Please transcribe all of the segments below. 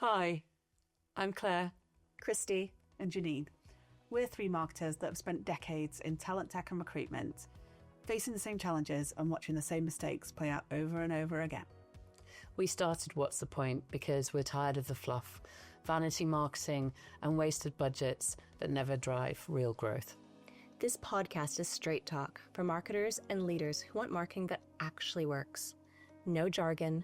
Hi, I'm Claire, Christy, and Janine. We're three marketers that have spent decades in talent tech and recruitment, facing the same challenges and watching the same mistakes play out over and over again. We started What's the Point because we're tired of the fluff, vanity marketing, and wasted budgets that never drive real growth. This podcast is straight talk for marketers and leaders who want marketing that actually works. No jargon,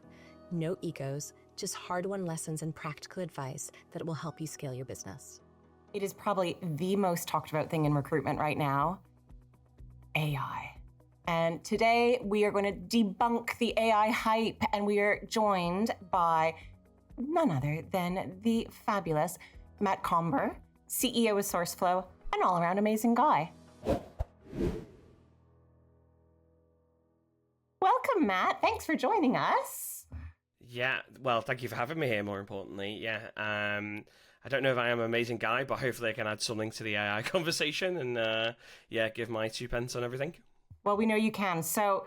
no egos, just hard-won lessons and practical advice that will help you scale your business. It is probably the most talked about thing in recruitment right now, AI. And today we are going to debunk the AI hype, and we are joined by none other than the fabulous Matt Cumber, CEO of SourceFlow, an all-around amazing guy. Welcome, Matt. Thanks for joining us. Yeah, well, thank you for having me here, more importantly. Yeah, I don't know if I am an amazing guy, but hopefully I can add something to the AI conversation and, give my 2 pence on everything. Well, we know you can. So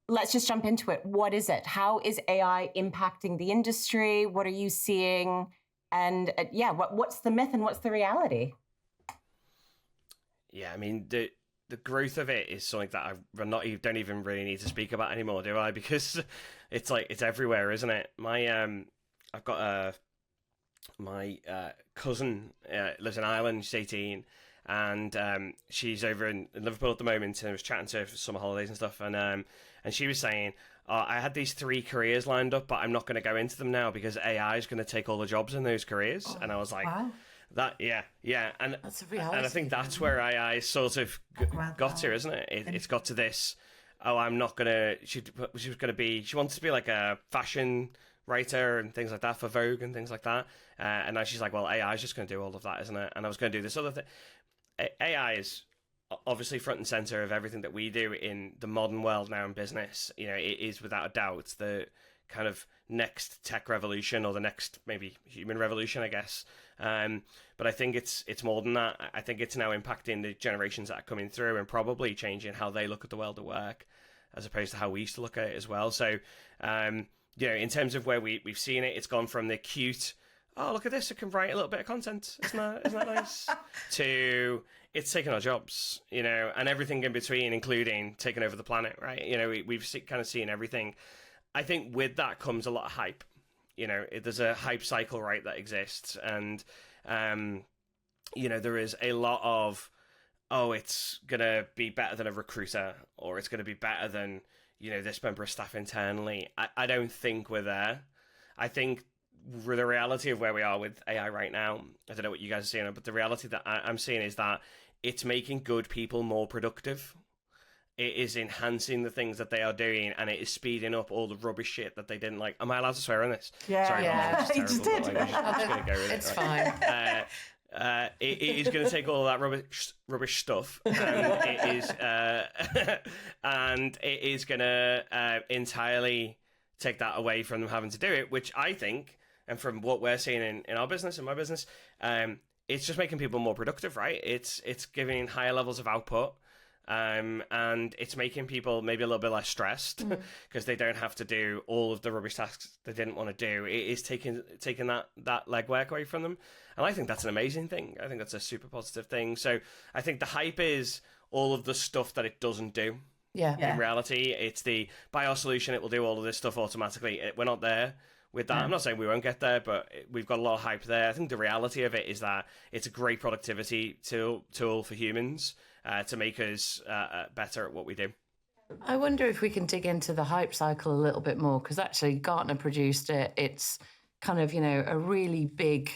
let's just jump into it. What is it? How is AI impacting the industry? What are you seeing? And what's the myth and what's the reality? Yeah, I mean, the growth of it is something that don't even really need to speak about anymore, do I? Because it's everywhere, isn't it? I've got my cousin lives in Ireland. She's 18, and she's over in Liverpool at the moment. And I was chatting to her for summer holidays and stuff, and she was saying, I had these 3 careers lined up, but I'm not going to go into them now because AI is going to take all the jobs in those careers. And I was like, wow. And that's a reality. And I think that's where AI sort of got to, isn't it? It's got to this. I'm not gonna. She wants to be like a fashion writer and things like that for Vogue and things like that. And now she's like, well, AI is just going to do all of that, isn't it? And I was going to do this other thing. AI is obviously front and center of everything that we do in the modern world now in business. You know, it is without a doubt the kind of next tech revolution, or the next maybe human revolution, I guess. But I think it's more than that. I think it's now impacting the generations that are coming through and probably changing how they look at the world of work, as opposed to how we used to look at it as well. So, in terms of where we've seen it, it's gone from the cute, oh, look at this, I can write a little bit of content, isn't that nice? To it's taking our jobs, and everything in between, including taking over the planet, right? We've kind of seen everything. I think with that comes a lot of hype. There's a hype cycle, right, that exists. And, there is a lot of, it's going to be better than a recruiter, or it's going to be better than, this member of staff internally. I don't think we're there. I think the reality of where we are with AI right now, I don't know what you guys are seeing, but the reality that I'm seeing is that it's making good people more productive. It is enhancing the things that they are doing, and it is speeding up all the rubbish shit that they didn't like. Am I allowed to swear on this? Yeah. Sorry, yeah. You just did. I'm just going to go with it. It's fine. It is going to take all that rubbish stuff, and it is going to entirely take that away from them having to do it, which I think, and from what we're seeing in our business, in my business, it's just making people more productive, right? It's giving higher levels of output. And it's making people maybe a little bit less stressed because they don't have to do all of the rubbish tasks they didn't want to do. It is taking that legwork away from them. And I think that's an amazing thing. I think that's a super positive thing. So I think the hype is all of the stuff that it doesn't do. Yeah. In reality, it's by our solution, it will do all of this stuff automatically. We're not there with that. I'm not saying we won't get there, but we've got a lot of hype there. I think the reality of it is that it's a great productivity tool for humans to make us better at what we do. I wonder if we can dig into the hype cycle a little bit more, because actually Gartner produced it. It's kind of, a really big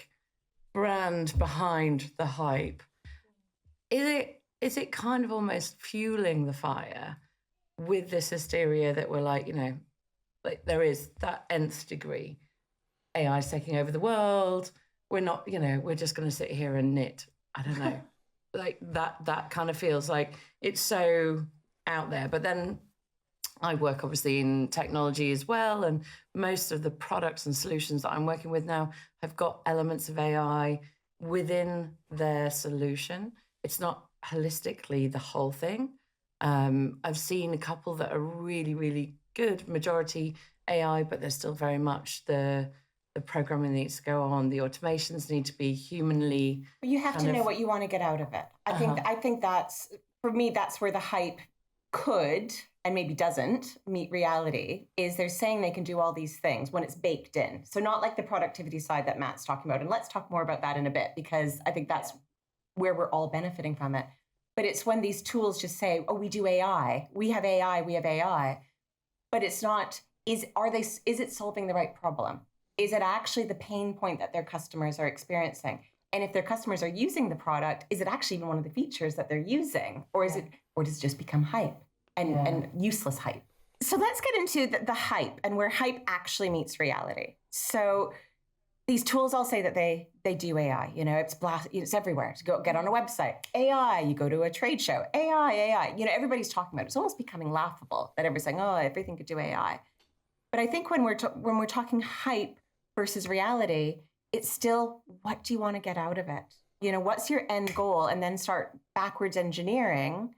brand behind the hype. Is it kind of almost fueling the fire with this hysteria that we're like there is that nth degree. AI is taking over the world. We're not, we're just going to sit here and knit. I don't know. Like that kind of feels like it's so out there. But then I work obviously in technology as well. And most of the products and solutions that I'm working with now have got elements of AI within their solution. It's not holistically the whole thing. I've seen a couple that are really, really good, majority AI, but they're still very much the the programming needs to go on, the automations need to be humanly. But you have to know what you want to get out of it. I think that's, for me, that's where the hype could and maybe doesn't meet reality, is they're saying they can do all these things when it's baked in. So not like the productivity side that Matt's talking about. And let's talk more about that in a bit, because I think that's where we're all benefiting from it. But it's when these tools just say, oh, we do AI, we have AI, we have AI. But it's not, is it solving the right problem? Is it actually the pain point that their customers are experiencing? And if their customers are using the product, is it actually even one of the features that they're using? Or is it, or does it just become hype and useless hype? So let's get into the hype and where hype actually meets reality. So these tools all say that they do AI, you know, it's everywhere. To go get on a website, AI, you go to a trade show, AI, you know, everybody's talking about it. It's almost becoming laughable that everybody's saying, oh, everything could do AI. But I think when we're talking hype versus reality, it's still, what do you want to get out of it? You know, what's your end goal? And then start backwards engineering.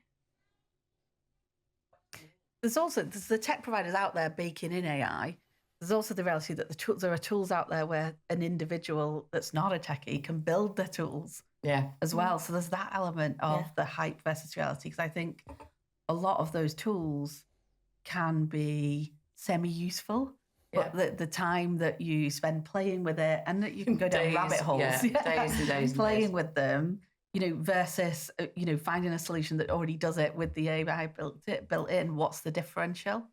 There's the tech providers out there baking in AI. There's also the reality that there are tools out there where an individual that's not a techie can build their tools as well. So there's that element of the hype versus reality, because I think a lot of those tools can be semi-useful, but the time that you spend playing with it, and that you can go down rabbit holes, days and days playing with them, you know, versus finding a solution that already does it with the AI built in. What's the differential?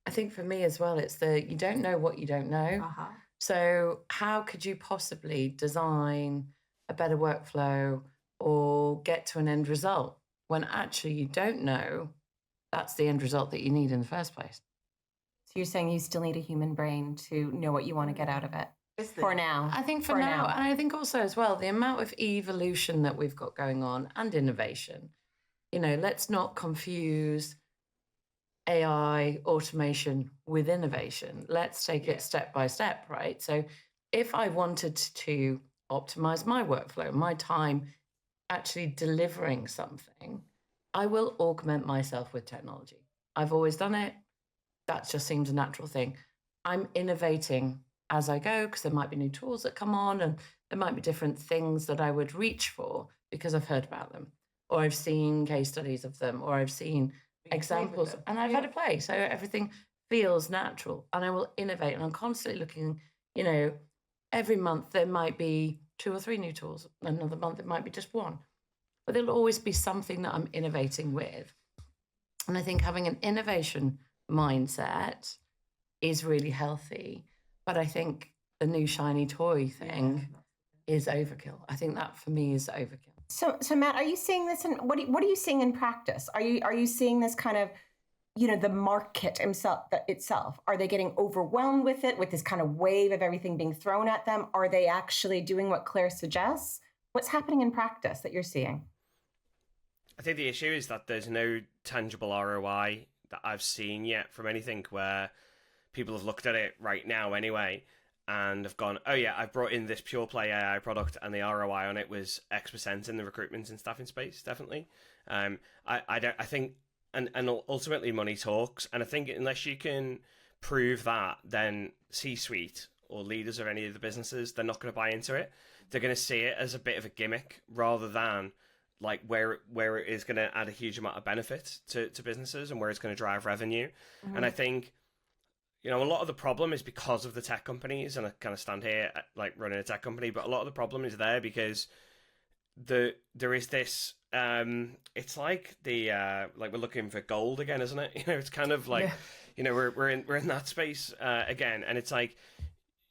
I think for me as well, it's you don't know what you don't know. So how could you possibly design a better workflow or get to an end result when actually you don't know that's the end result that you need in the first place? So you're saying you still need a human brain to know what you want to get out of it? For now. I think for now. And I think also as well, the amount of evolution that we've got going on and innovation, you know, let's not confuse AI automation with innovation. Let's take it step by step, right? So if I wanted to optimize my workflow, my time actually delivering something, I will augment myself with technology. I've always done it. That just seems a natural thing. I'm innovating as I go, because there might be new tools that come on, and there might be different things that I would reach for because I've heard about them, or I've seen case studies of them, or I've seen examples, and I've had a play. So everything feels natural, and I will innovate. And I'm constantly looking, you know, every month there might be 2 or 3 new tools. Another month it might be just 1. But there'll always be something that I'm innovating with. And I think having an innovation mindset is really healthy. But I think the new shiny toy thing is overkill. I think that for me is overkill. So Matt, are you seeing this? What are you seeing in practice? Are you seeing this kind of, you know, the market itself? Are they getting overwhelmed with it, with this kind of wave of everything being thrown at them? Are they actually doing what Claire suggests? What's happening in practice that you're seeing? I think the issue is that there's no tangible ROI that I've seen yet from anything where people have looked at it right now anyway and have gone, oh yeah, I've brought in this pure play AI product and the ROI on it was X% in the recruitment and staffing space, definitely. I think ultimately money talks, and I think unless you can prove that, then C-suite or leaders of any of the businesses, they're not going to buy into it. They're going to see it as a bit of a gimmick rather than like where it is going to add a huge amount of benefit to businesses and where it's going to drive revenue. And I think, you know, a lot of the problem is because of the tech companies, and I kind of stand here like running a tech company, but a lot of the problem is there because there is this, it's like like we're looking for gold again, isn't it? You know, it's kind of like, you know, we're in that space again, and it's like,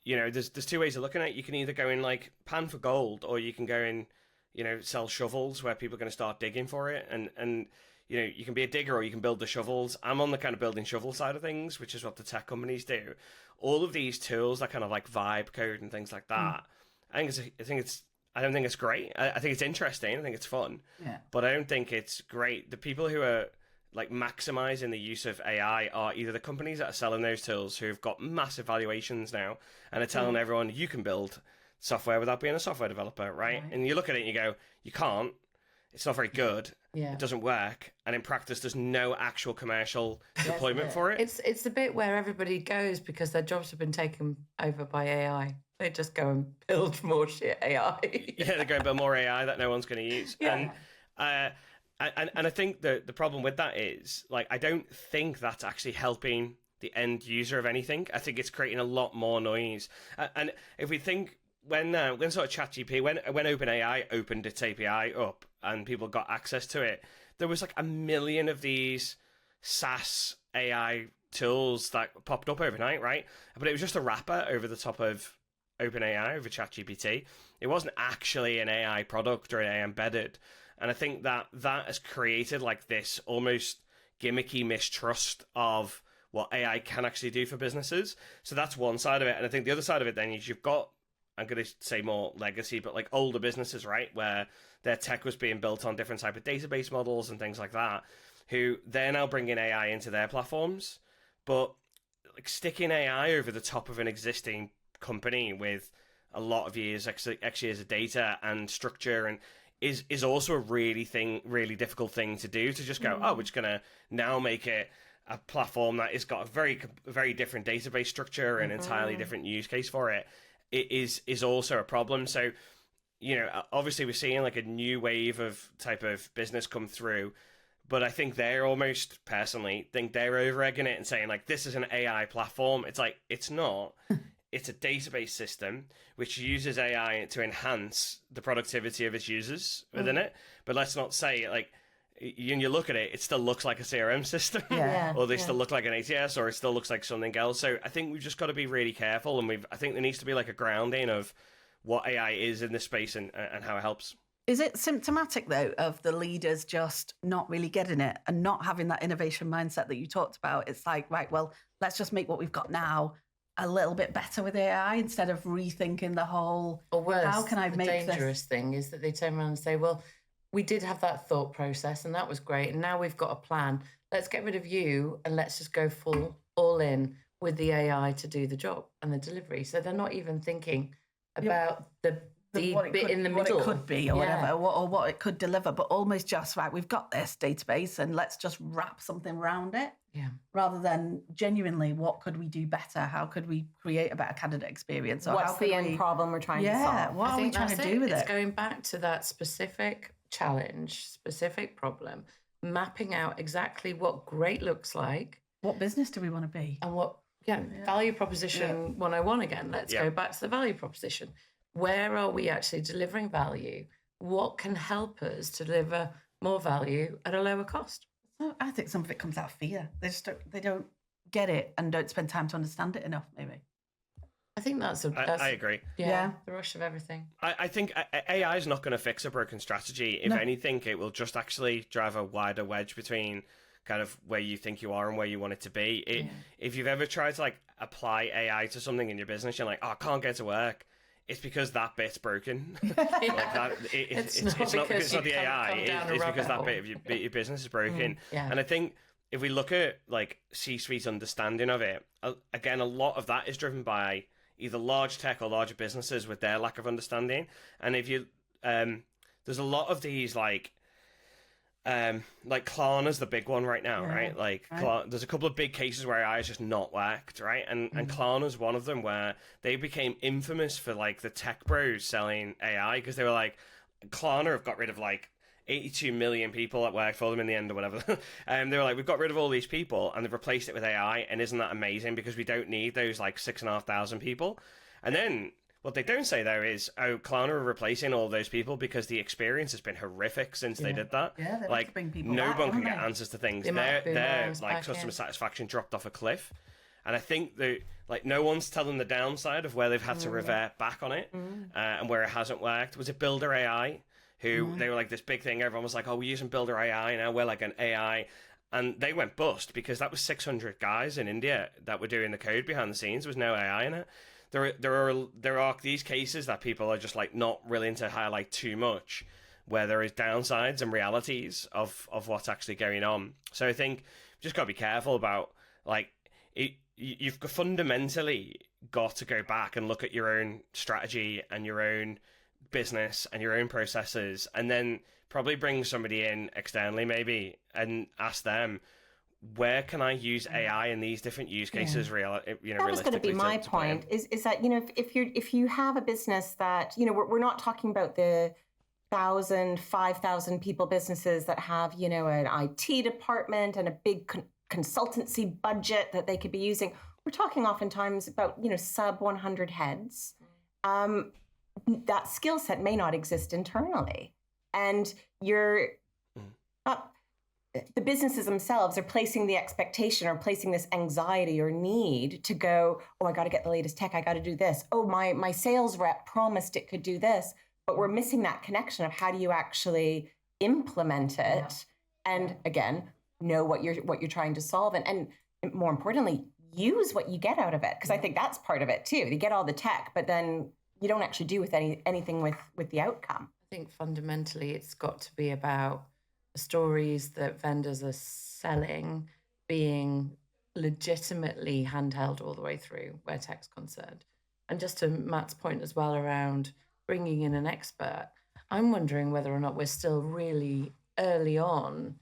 you know, there's 2 ways of looking at it. You can either go in like pan for gold, or you can go in, you know, sell shovels where people are going to start digging for it, and you know, you can be a digger or you can build the shovels. I'm on the kind of building shovel side of things, which is what the tech companies do. All of these tools that kind of like vibe code and things like that. I don't think it's great. I think it's interesting. I think it's fun. Yeah. But I don't think it's great. The people who are like maximizing the use of AI are either the companies that are selling those tools, who have got massive valuations now and are telling everyone you can build software without being a software developer, right? And you look at it and you go, you can't. It's not very good. it doesn't work, and in practice there's no actual commercial deployment for it. It's the bit where everybody goes because their jobs have been taken over by AI. They just go and build more shit AI. They're going to build more AI that no one's going to use. And I think the problem with that is, like, I don't think that's actually helping the end user of anything. I think it's creating a lot more noise. And if we think when sort of ChatGPT, when OpenAI opened its API up and people got access to it, there was like 1 million of these SaaS AI tools that popped up overnight, right? But it was just a wrapper over the top of OpenAI, over ChatGPT. It wasn't actually an AI product or an AI embedded. And I think that has created like this almost gimmicky mistrust of what AI can actually do for businesses. So that's one side of it. And I think the other side of it then is you've got, I'm going to say more legacy, but like older businesses, right, where their tech was being built on different type of database models and things like that, who they're now bringing AI into their platforms, but like sticking AI over the top of an existing company with a lot of years, X years of data and structure, and is also a really difficult thing to do, to just go, we're just going to now make it a platform that has got a very different database structure and entirely different use case for it. It is also a problem. So, you know, obviously we're seeing like a new wave of type of business come through, but I think they're almost, personally, think they're over-egging it and saying like, this is an AI platform. It's like, it's not. It's a database system which uses AI to enhance the productivity of its users within it. But let's not say, like, when you look at it, it still looks like a CRM system, or they still look like an ATS, or it still looks like something else. So I think we've just got to be really careful, and I think there needs to be like a grounding of what AI is in this space and how it helps. Is it symptomatic, though, of the leaders just not really getting it and not having that innovation mindset that you talked about? It's like, right, well, let's just make what we've got now a little bit better with AI instead of rethinking the whole, or worse, how can I make the dangerous thing is that they turn around and say, well, we did have that thought process and that was great, and now we've got a plan. Let's get rid of you and let's just go all in with the AI to do the job and the delivery. So they're not even thinking about the bit in the middle. What it could be or whatever, or what it could deliver, but almost just, right, we've got this database and let's just wrap something around it. Yeah. Rather than genuinely, what could we do better? How could we create a better candidate experience? Or what's the end problem we're trying to solve? What are we trying to do with it? It's going back to that specific challenge, specific problem, mapping out exactly what great looks like. What business do we want to be? And what, value proposition 101 again. Let's go back to the value proposition. Where are we actually delivering value? What can help us deliver more value at a lower cost? I think some of it comes out of fear. They don't get it and don't spend time to understand it enough, maybe. I think that's I agree. Yeah, the rush of everything. I think AI is not going to fix a broken strategy. If anything, it will just actually drive a wider wedge between kind of where you think you are and where you want it to be. If you've ever tried to like apply AI to something in your business, you're like, I can't get to work. It's because that bit's broken. It's not because it's not the AI. It's because that bit of your business is broken. And I think if we look at like C-suite understanding of it, again, a lot of that is driven by either large tech or larger businesses with their lack of understanding. And if you, there's a lot of these like Klarna's the big one right now, right? Like there's a couple of big cases where AI has just not worked, right? And Klarna's one of them where they became infamous for like the tech bros selling AI because they were like, Klarna have got rid of like 82 million people that work for them in the end or whatever. And they were like, we've got rid of all these people and they've replaced it with AI, and isn't that amazing because we don't need those like 6,500 people. And then what they don't say there is, Klarna are replacing all those people because the experience has been horrific since they did that. Yeah, they like bring people no back, one can don't get they? answers to things. Their like customer satisfaction dropped off a cliff, and I think that like no one's telling the downside of where they've had to revert back on it, and where it hasn't worked. Was it Builder AI? Who they were like this big thing. Everyone was like, "Oh, we're using Builder AI now. We're like an AI." And they went bust because that was 600 guys in India that were doing the code behind the scenes. There was no AI in it. There are these cases that people are just like not willing to highlight too much, where there is downsides and realities of what's actually going on. So I think you've just got to be careful about like you've fundamentally got to go back and look at your own strategy and your own business and your own processes, and then probably bring somebody in externally maybe and ask them, where can I use AI in these different use cases? That was going to be my point. Is that if you have a business that we're not talking about the 1,000, 5,000 people businesses that have an IT department and a big consultancy budget that they could be using. We're talking oftentimes about sub 100 heads. That skill set may not exist internally, and the businesses themselves are placing the expectation or placing this anxiety or need to go, oh, I got to get the latest tech. I got to do this. Oh, my sales rep promised it could do this, but we're missing that connection of how do you actually implement it, and again, know what you're trying to solve, and more importantly, use what you get out of it, because I think that's part of it too. You get all the tech, but then you don't actually do anything with the outcome. I think fundamentally it's got to be about stories that vendors are selling being legitimately handheld all the way through where tech's concerned. And just to Matt's point as well around bringing in an expert, I'm wondering whether or not we're still really early on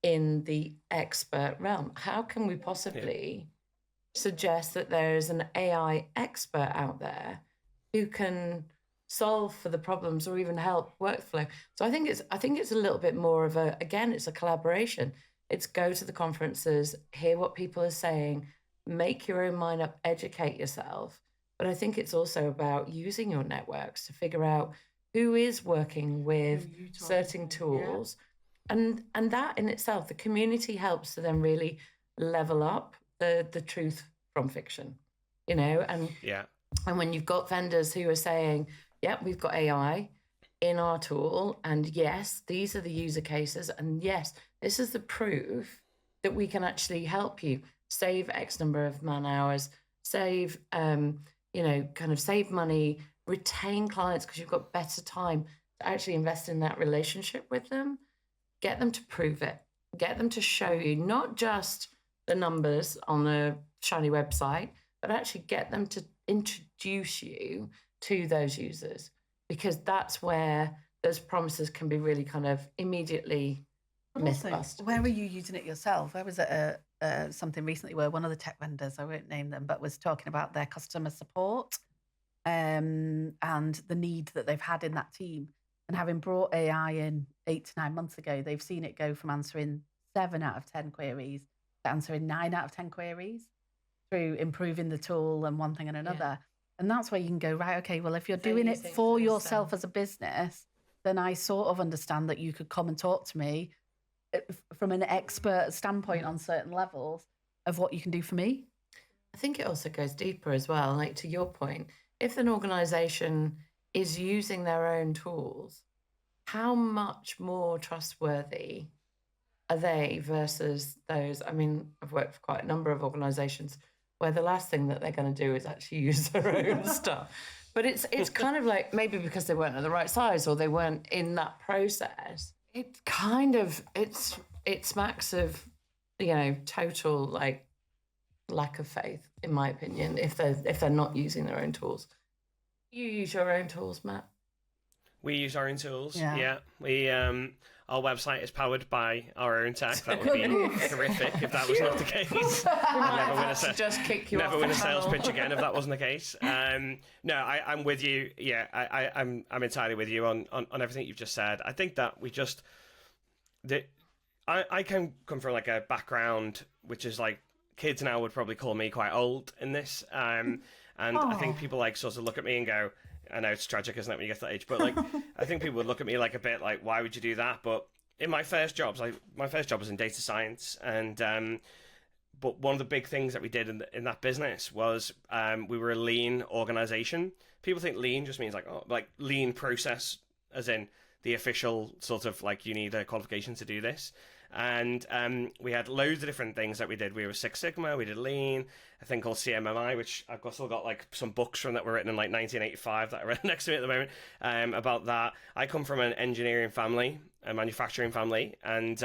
in the expert realm. How can we possibly suggest that there's an AI expert out there who can solve for the problems or even help workflow? So I think it's a little bit more of it's a collaboration. It's go to the conferences, hear what people are saying, make your own mind up, educate yourself. But I think it's also about using your networks to figure out who is working with certain tools. And that in itself, the community helps to then really level up the truth from fiction, and when you've got vendors who are saying, we've got AI in our tool, and yes, these are the user cases, and yes, this is the proof that we can actually help you save X number of man hours, save, save money, retain clients because you've got better time to actually invest in that relationship with them. Get them to prove it. Get them to show you not just the numbers on the shiny website, but actually get them to introduce you to those users, because that's where those promises can be really kind of immediately myth-busted. Where were you using it yourself? Where was it something recently where one of the tech vendors, I won't name them, but was talking about their customer support and the need that they've had in that team. And having brought AI in 8 to 9 months ago, they've seen it go from answering 7 out of 10 queries to answering 9 out of 10 queries through improving the tool and one thing and another. Yeah. And that's where you can go, right, okay, well, if you're doing it for yourself as a business, then I sort of understand that you could come and talk to me from an expert standpoint on certain levels of what you can do for me. I think it also goes deeper as well. Like, to your point, if an organization is using their own tools, how much more trustworthy are they versus those? I mean, I've worked for quite a number of organizations where the last thing that they're going to do is actually use their own stuff. But it's kind of like, maybe because they weren't at the right size or they weren't in that process, it kind of, it smacks of, total like lack of faith, in my opinion, if they're not using their own tools. You use your own tools, Matt? We use our own tools. Yeah. We our website is powered by our own tech. That would be horrific if that was not the case. Never win a sales pitch again if that wasn't the case. No, I'm with you. Yeah, I'm entirely with you on everything you've just said. I think that I can come from like a background which is like, kids now would probably call me quite old in this. And I think people like sort of look at me and go, I know it's tragic, isn't it, when you get to that age? But like, I think people would look at me like a bit like, why would you do that? But in my first jobs, my first job was in data science, and but one of the big things that we did in that business was we were a lean organization. People think lean just means like lean process, as in the official sort of like you need a qualification to do this. And we had loads of different things that we did. We were Six Sigma, we did lean, a thing called CMMI, which I've still got like some books from that were written in like 1985 that I read next to me at the moment about that. I come from an engineering family, a manufacturing family, and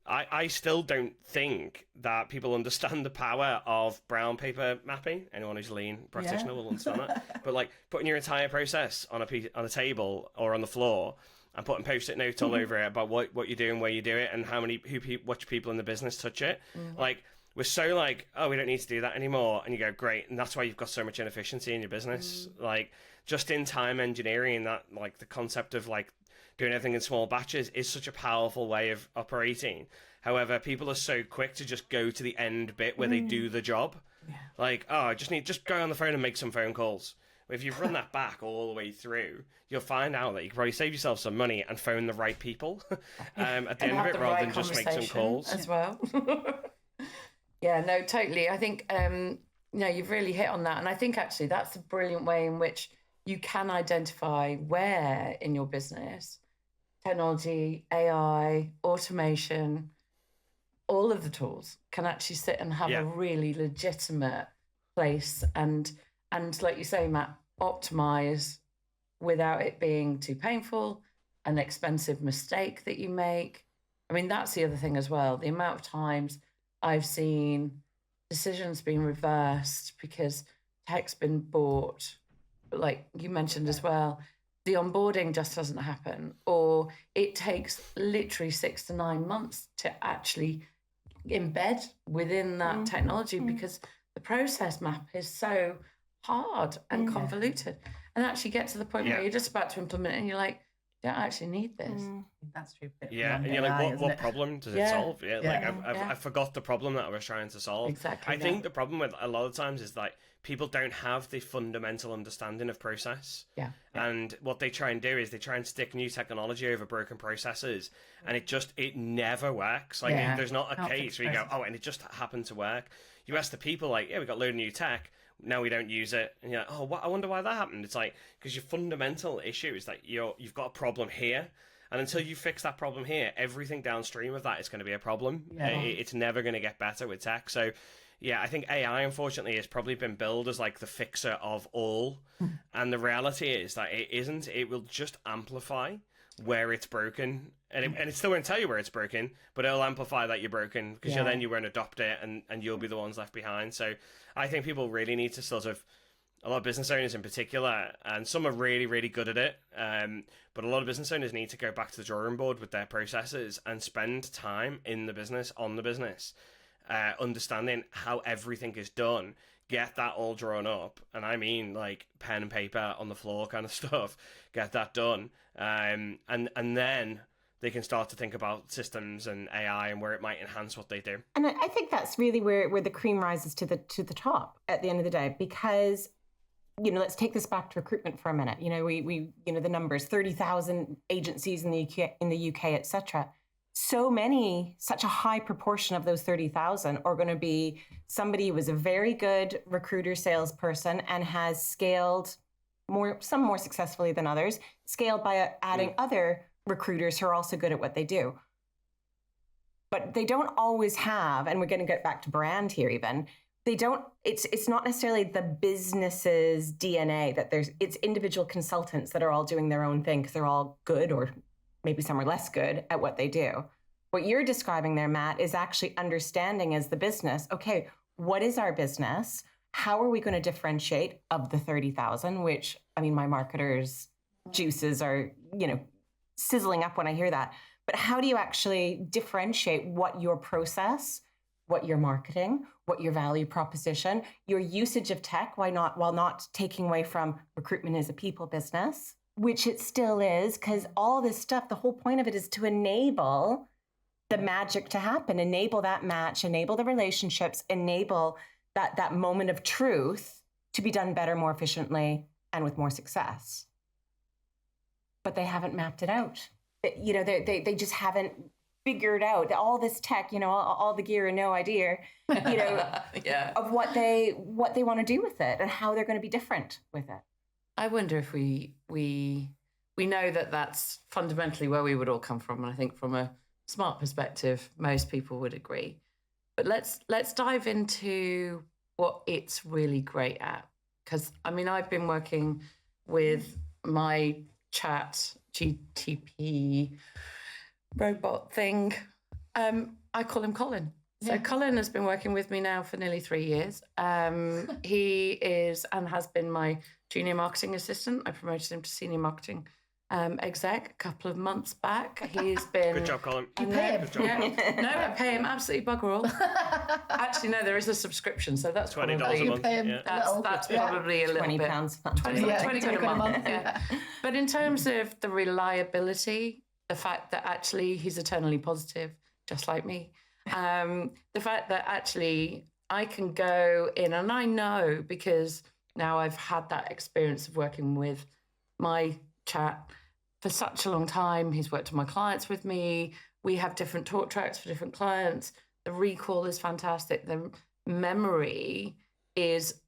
I still don't think that people understand the power of brown paper mapping. Anyone who's a lean practitioner will understand that. But like putting your entire process on a table or on the floor and putting post-it notes all over it about what you're doing, where you do it, and how many which people in the business touch it. Like, we're so like, oh, we don't need to do that anymore, and you go, great, and that's why you've got so much inefficiency in your business. Like, just in time engineering, that like the concept of like doing everything in small batches is such a powerful way of operating. However, people are so quick to just go to the end bit where they do the job. Like, oh, I just go on the phone and make some phone calls. If you run that back all the way through, you'll find out that you can probably save yourself some money and phone the right people at the end of it, rather than just make some calls as well. Yeah, no, totally. I think you've really hit on that, and I think actually that's a brilliant way in which you can identify where in your business technology, AI, automation, all of the tools can actually sit and have a really legitimate place and like you say, Matt, optimize without it being too painful, an expensive mistake that you make. I mean, that's the other thing as well. The amount of times I've seen decisions being reversed because tech's been bought, like you mentioned as well, the onboarding just doesn't happen, or it takes literally 6 to 9 months to actually embed within that technology because the process map is so hard and convoluted, and actually get to the point where you're just about to implement it and you're like, you don't actually need this. That's true. And you're like, what problem does it solve? I forgot the problem that I was trying to solve. Exactly. I think the problem with a lot of times is like people don't have the fundamental understanding of process. And what they try and do is they try and stick new technology over broken processes, and it never works. Like there's not a case where you go, oh, and it just happened to work. You ask the people, like, we got a load of new tech, now we don't use it, and you're like, oh, I wonder why that happened. It's like, because your fundamental issue is that you've got a problem here, and until you fix that problem here, everything downstream of that is going to be a problem. It's never going to get better with tech. So I think AI, unfortunately, has probably been billed as like the fixer of all, and the reality is that it isn't. It will just amplify where it's broken, and it still won't tell you where it's broken, but it'll amplify that you're broken, because then you won't adopt it, and you'll be the ones left behind. So I think people really need to sort of, a lot of business owners in particular, and some are really, really good at it, but a lot of business owners need to go back to the drawing board with their processes and spend time in the business, on the business, understanding how everything is done, get that all drawn up, and I mean like pen and paper on the floor kind of stuff, get that done, and then they can start to think about systems and AI and where it might enhance what they do. And I think that's really where the cream rises to the top at the end of the day, because let's take this back to recruitment for a minute. We the numbers, 30,000 agencies in the UK, etc. Such a high proportion of those 30,000 are going to be somebody who was a very good recruiter salesperson and has scaled some more successfully than others, scaled by adding other recruiters who are also good at what they do. But they don't always have, and we're going to get back to brand here even, it's not necessarily the business's DNA that it's individual consultants that are all doing their own thing because they're all good, or maybe some are less good at what they do. What you're describing there, Matt, is actually understanding as the business, okay, what is our business? How are we going to differentiate of the 30,000, which, I mean, my marketers' juices are, sizzling up when I hear that. But how do you actually differentiate what your process, what your marketing, what your value proposition, your usage of tech, while not taking away from recruitment as a people business, which it still is, because all this stuff, the whole point of it is to enable the magic to happen, enable that match, enable the relationships, enable that moment of truth to be done better, more efficiently, and with more success. But they haven't mapped it out. They just haven't figured out all this tech, all the gear and no idea, of what they want to do with it and how they're going to be different with it. I wonder if we know that that's fundamentally where we would all come from, and I think from a smart perspective, most people would agree. But let's dive into what it's really great at, because I mean, I've been working with my chat GTP robot thing. I call him Colin. So Colin has been working with me now for nearly 3 years. He is and has been my junior marketing assistant. I promoted him to senior marketing exec a couple of months back. He's been... Good job, Colin. You pay him. Good job. Yeah. No, I pay him absolutely bugger all. Actually, no, there is a subscription, so that's $20 probably... a month. pay him Yeah. That's probably a little £20 bit... a month. 20 quid a month, yeah. But in terms of the reliability, the fact that actually he's eternally positive, just like me, the fact that actually I can go in, and I know because now I've had that experience of working with my chat for such a long time. He's worked with my clients with me. We have different talk tracks for different clients. The recall is fantastic. The memory is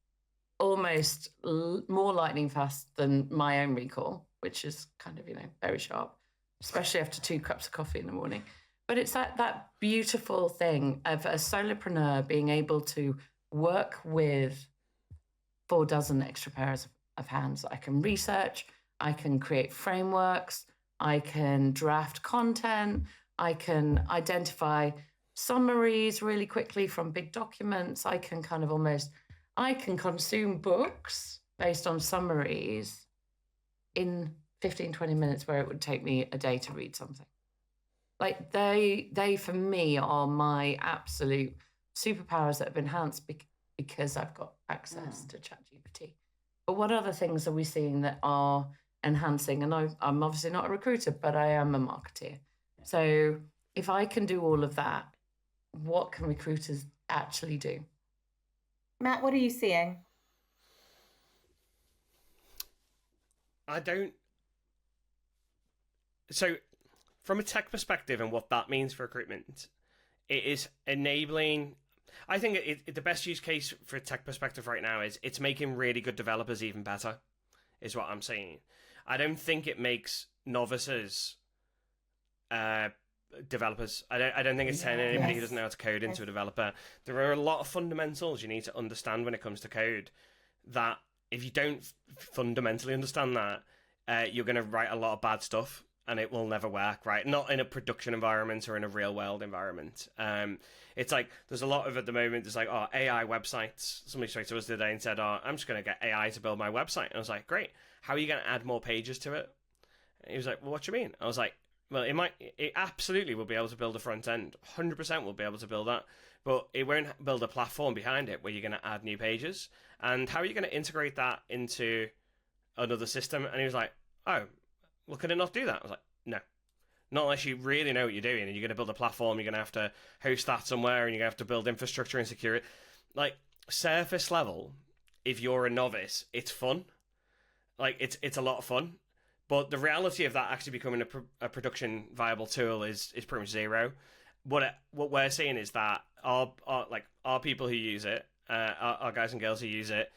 almost more lightning fast than my own recall, which is kind of, very sharp, especially after 2 cups of coffee in the morning. But it's that beautiful thing of a solopreneur being able to work with 4 dozen extra pairs of hands. I can research, I can create frameworks, I can draft content, I can identify summaries really quickly from big documents. I can I can consume books based on summaries in 15, 20 minutes where it would take me a day to read something. Like they for me are my absolute superpowers that have enhanced because I've got access to ChatGPT. But what other things are we seeing that are enhancing? And I'm obviously not a recruiter, but I am a marketeer. So if I can do all of that, what can recruiters actually do? Matt, what are you seeing? So from a tech perspective and what that means for recruitment, it is enabling... I think the best use case for a tech perspective right now is it's making really good developers even better, is what I'm saying. I don't think it makes novices developers. I don't think it's turning anybody who doesn't know how to code into a developer. There are a lot of fundamentals you need to understand when it comes to code that if you don't fundamentally understand that, you're going to write a lot of bad stuff and it will never work, right? Not in a production environment or in a real world environment. It's like there's a lot of at the moment, there's like, AI websites. Somebody spoke to us the other day and said, I'm just going to get AI to build my website. And I was like, great. How are you going to add more pages to it? And he was like, well, what do you mean? I was like, well, it absolutely will be able to build a front end. 100% will be able to build that. But it won't build a platform behind it where you're going to add new pages. And how are you going to integrate that into another system? And he was like, oh, well, can it not do that? I was like, no. Not unless you really know what you're doing and you're going to build a platform, you're going to have to host that somewhere and you're going to have to build infrastructure and secure it. Like, surface level, if you're a novice, it's fun. Like, it's a lot of fun. But the reality of that actually becoming a production viable tool is pretty much zero. What we're seeing is that our people who use it, our guys and girls who use it,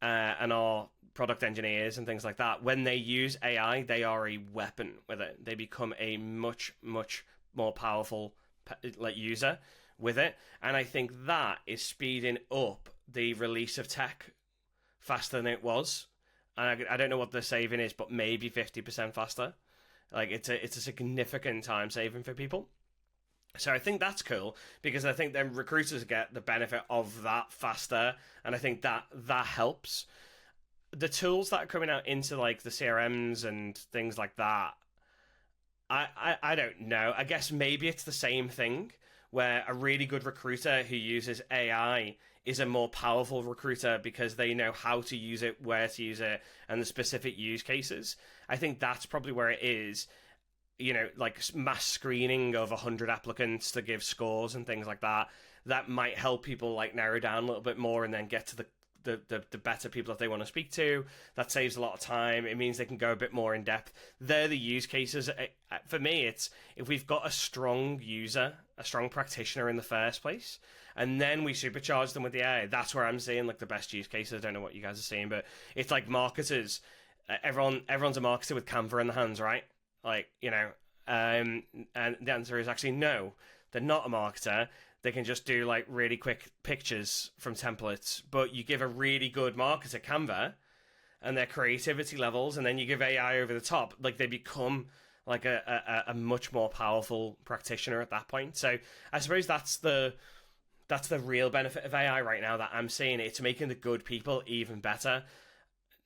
and our product engineers and things like that, when they use AI, they are a weapon with it. They become a much, much more powerful user with it. And I think that is speeding up the release of tech faster than it was. And I don't know what the saving is, but maybe 50% faster. Like it's a significant time saving for people. So I think that's cool because I think then recruiters get the benefit of that faster, and I think that helps. The tools that are coming out into like the CRMs and things like that, I don't know. I guess maybe it's the same thing where a really good recruiter who uses AI is a more powerful recruiter because they know how to use it, where to use it, and the specific use cases. I think that's probably where it is. Like mass screening of 100 applicants to give scores and things like that. That might help people like narrow down a little bit more and then get to the better people that they want to speak to. That saves a lot of time. It means they can go a bit more in depth. They're the use cases. For me, it's if we've got a strong user, a strong practitioner in the first place, and then we supercharge them with the AI. That's where I'm seeing like the best use cases. I don't know what you guys are seeing, but it's like marketers. Everyone's a marketer with Canva in the hands, right? Like, and the answer is actually no. They're not a marketer. They can just do like really quick pictures from templates. But you give a really good marketer Canva and their creativity levels, and then you give AI over the top, like they become like a much more powerful practitioner at that point. So I suppose that's the real benefit of AI right now that I'm seeing. It's making the good people even better.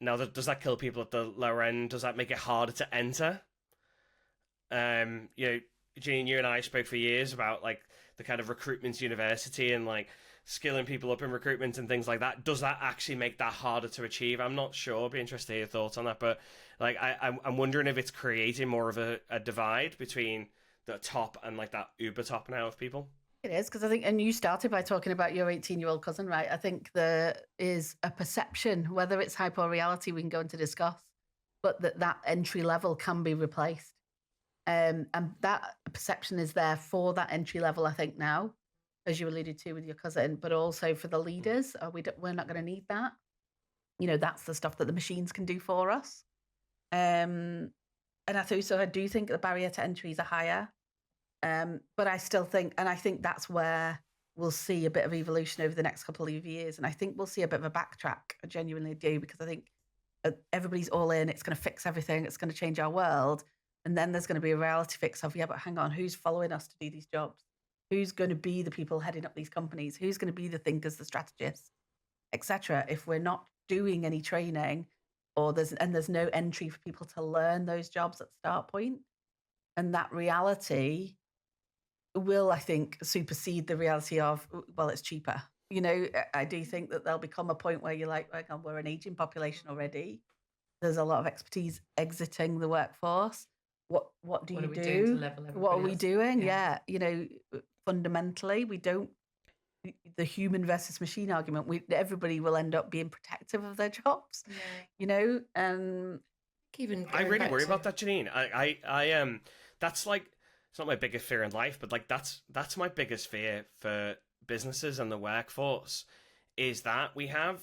Now, does that kill people at the lower end? Does that make it harder to enter? You know, Jeanine, you and I spoke for years about like the kind of recruitment university and like skilling people up in recruitment and things like that. Does that actually make that harder to achieve? I'm not sure. I'd be interested to hear your thoughts on that. But like, I'm wondering if it's creating more of a divide between the top and like that uber top now of people. It is, because I think, and you started by talking about your 18-year-old cousin, right? I think there is a perception, whether it's hype or reality, we can go into discuss, but that entry level can be replaced. And that perception is there for that entry level, I think, now, as you alluded to with your cousin, but also for the leaders. We're not going to need that. You know, that's the stuff that the machines can do for us. And I do think the barrier to entries are higher. But I still think, and I think that's where we'll see a bit of evolution over the next couple of years. And I think we'll see a bit of a backtrack. I genuinely do, because I think everybody's all in. It's going to fix everything. It's going to change our world. And then there's going to be a reality fix of, yeah, but hang on, who's following us to do these jobs? Who's going to be the people heading up these companies? Who's going to be the thinkers, the strategists, etc.? If we're not doing any training, or there's no entry for people to learn those jobs at the start point, and that reality will, I think, supersede the reality of, well, it's cheaper. You know, I do think that there'll become a point where you're like, hang on, we're an aging population already. There's a lot of expertise exiting the workforce. What do you do? What are we doing? Yeah. You know, fundamentally, we don't, the human versus machine argument, everybody will end up being protective of their jobs, you know? I really worry about that, Jeanine. I that's like, it's not my biggest fear in life, but like that's my biggest fear for businesses and the workforce, is that we have,